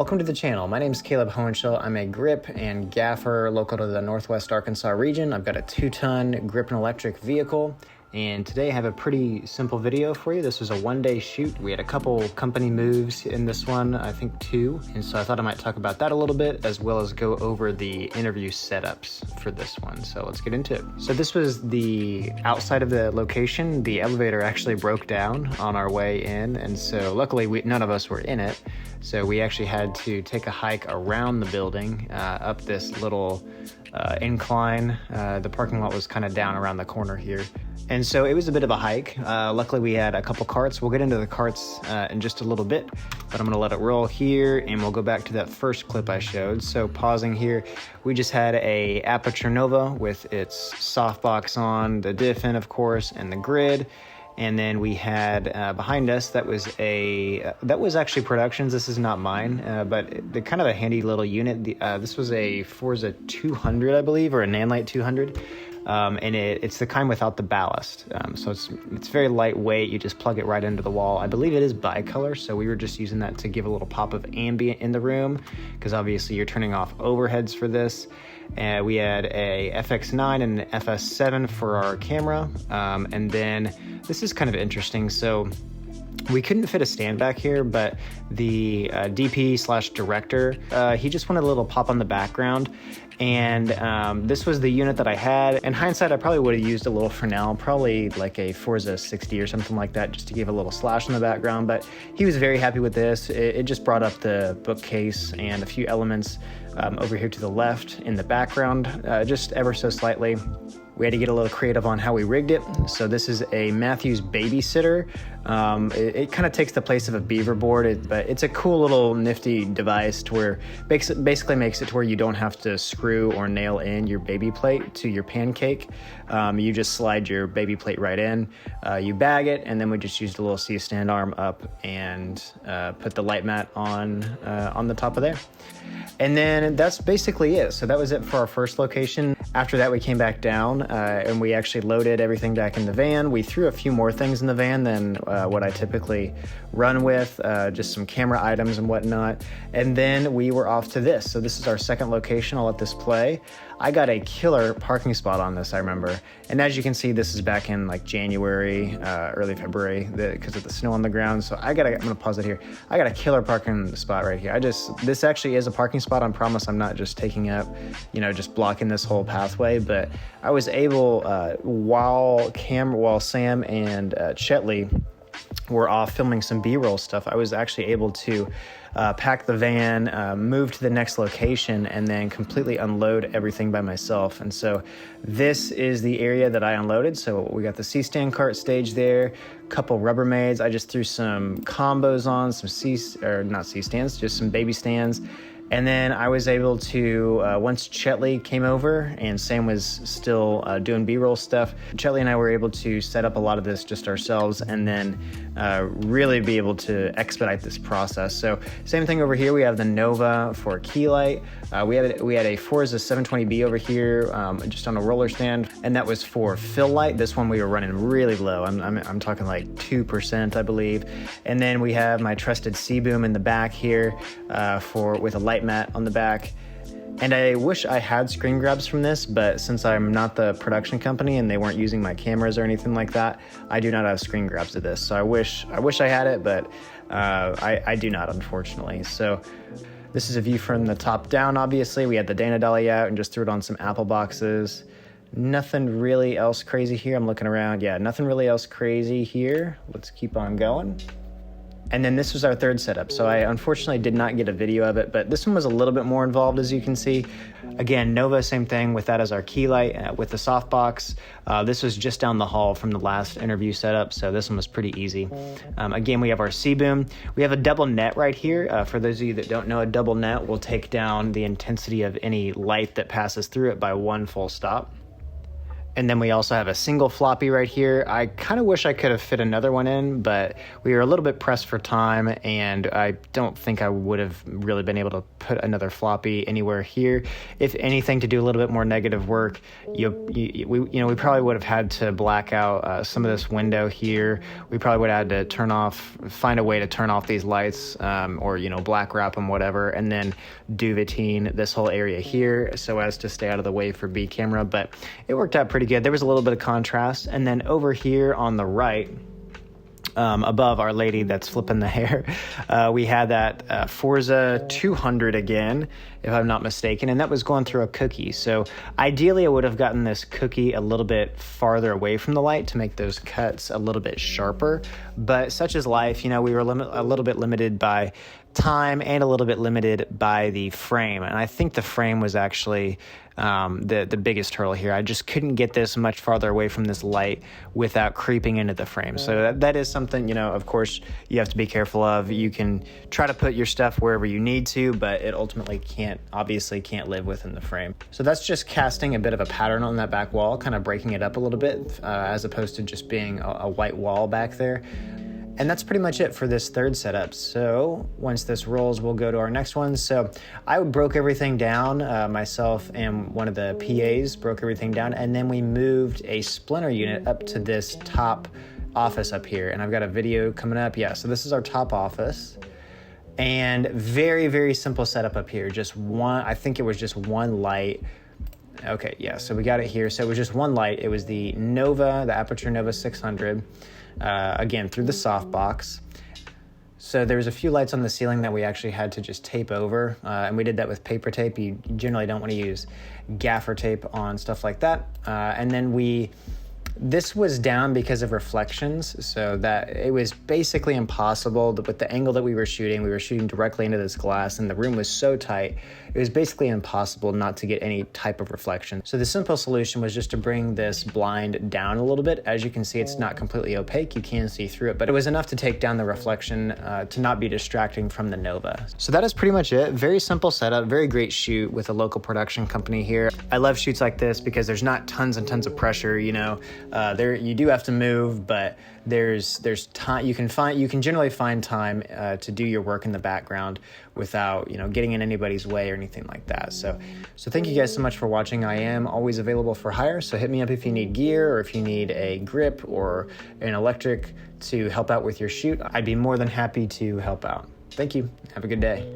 Welcome to the channel. My name is Calebhoenshell. I'm a grip and gaffer local to the Northwest Arkansas region. I've got a 2-ton grip and electric vehicle, and today I have a pretty simple video for you. This was a one-day shoot. We had a couple company moves in this one, I think 2, and so I thought I might talk about that a little bit, as well as go over the interview setups for this one. So let's get into it. So this was the outside of the location. The elevator actually broke down on our way in, and so luckily none of us were in it. So we actually had to take a hike around the building, up this little incline. The parking lot was kind of down around the corner here. And so it was a bit of a hike. Luckily we had a couple carts. We'll get into the carts in just a little bit, but I'm gonna let it roll here and we'll go back to that first clip I showed. So pausing here, we just had a Aputure Nova with its softbox on, the diff in of course, and the grid. And then we had behind us, that was actually Productions. This is not mine, but the kind of a handy little unit. This was a Forza 200, I believe, or a Nanlite 200. And it's the kind without the ballast. So it's very lightweight. You just plug it right into the wall. I believe it is bicolor, so we were just using that to give a little pop of ambient in the room, because obviously you're turning off overheads for this. We had a FX9 and an FS7 for our camera. And then this is kind of interesting. So we couldn't fit a stand back here, but the DP/director, he just wanted a little pop on the background. And this was the unit that I had. In hindsight, I probably would have used a little Fresnel, probably like a Forza 60 or something like that, just to give a little slash in the background. But he was very happy with this. It just brought up the bookcase and a few elements over here to the left in the background, just ever so slightly. We had to get a little creative on how we rigged it. So this is a Matthews babysitter. It kind of takes the place of a beaver board, but it's a cool little nifty device to where basically makes it to where you don't have to screw or nail in your baby plate to your pancake. You just slide your baby plate right in, you bag it, and then we just used a little C-stand arm up and put the light mat on the top of there. And then that's basically it. So that was it for our first location. After that, we came back down and we actually loaded everything back in the van. We threw a few more things in the van than what I typically run with, just some camera items and whatnot. And then we were off to this. So this is our second location. I'll let this play. I got a killer parking spot on this, I remember. And as you can see, this is back in like January, early February, because of the snow on the ground. So I'm gonna pause it here. I got a killer parking spot right here. This actually is a parking spot. I promise I'm not just taking up, just blocking this whole pathway. But I was able, while Sam and Chetley were off filming some B-roll stuff, I was actually able to pack the van, move to the next location, and then completely unload everything by myself. And so this is the area that I unloaded. So we got the C-stand cart stage there, a couple Rubbermaids. I just threw some combos on, not C-stands, just some baby stands. And then I was able to, once Chetley came over and Sam was still doing B-roll stuff, Chetley and I were able to set up a lot of this just ourselves and then really be able to expedite this process. So same thing over here, we have the Nova for key light. We had a Forza 720B over here, just on a roller stand, and that was for fill light. This one we were running really low. I'm talking like 2%, I believe. And then we have my trusted C-boom in the back here with a light mat on the back. And I wish I had screen grabs from this, but since I'm not the production company and they weren't using my cameras or anything like that, I do not have screen grabs of this. So I wish I had it, but I do not, unfortunately. So this is a view from the top down, obviously. We had the Dana Dolly out and just threw it on some Apple boxes. Nothing really else crazy here. I'm looking around. Yeah, nothing really else crazy here. Let's keep on going. And then this was our third setup. So I unfortunately did not get a video of it, but this one was a little bit more involved, as you can see. Again, Nova, same thing with that as our key light with the softbox. This was just down the hall from the last interview setup, so this one was pretty easy. Again, we have our C-boom. We have a double net right here. For those of you that don't know, a double net will take down the intensity of any light that passes through it by one full stop. And then we also have a single floppy right here. I kind of wish I could have fit another one in, but we were a little bit pressed for time, and I don't think I would have really been able to put another floppy anywhere here. If anything, to do a little bit more negative work, we probably would have had to black out some of this window here. We probably would have had to find a way to turn off these lights, or black wrap them, whatever, and then duvetine this whole area here so as to stay out of the way for B camera. But it worked out pretty good. There was a little bit of contrast. And then over here on the right, above Our Lady that's flipping the hair, we had that Forza 200 again, if I'm not mistaken, and that was going through a cookie. So ideally I would have gotten this cookie a little bit farther away from the light to make those cuts a little bit sharper, but such is life. We were a little bit limited by time and a little bit limited by the frame, and I think the frame was actually the biggest hurdle here. I just couldn't get this much farther away from this light without creeping into the frame. So that is something, of course, you have to be careful of. You can try to put your stuff wherever you need to, but it ultimately obviously can't live within the frame. So that's just casting a bit of a pattern on that back wall, kind of breaking it up a little bit, as opposed to just being a white wall back there. And that's pretty much it for this third setup. So once this rolls, we'll go to our next one. So I broke everything down, myself and one of the PAs broke everything down, and then we moved a splinter unit up to this top office up here. And I've got a video coming up. Yeah, so this is our top office. And very, very simple setup up here. I think it was just one light. Okay, yeah, so we got it here. So it was just one light. It was the Aputure Nova 600. Again, through the softbox. So there was a few lights on the ceiling that we actually had to just tape over, and we did that with paper tape. You generally don't want to use gaffer tape on stuff like that. And then this was down because of reflections, so that it was basically impossible. With the angle that we were shooting directly into this glass, and the room was so tight, it was basically impossible not to get any type of reflection. So the simple solution was just to bring this blind down a little bit. As you can see, it's not completely opaque. You can see through it, but it was enough to take down the reflection to not be distracting from the Nova. So that is pretty much it. Very simple setup, very great shoot with a local production company here. I love shoots like this because there's not tons and tons of pressure, you do have to move, but there's time. You can generally find time to do your work in the background without getting in anybody's way or anything like that. So thank you guys so much for watching. I am always available for hire, so hit me up if you need gear or if you need a grip or an electric to help out with your shoot. I'd be more than happy to help out. Thank you. Have a good day.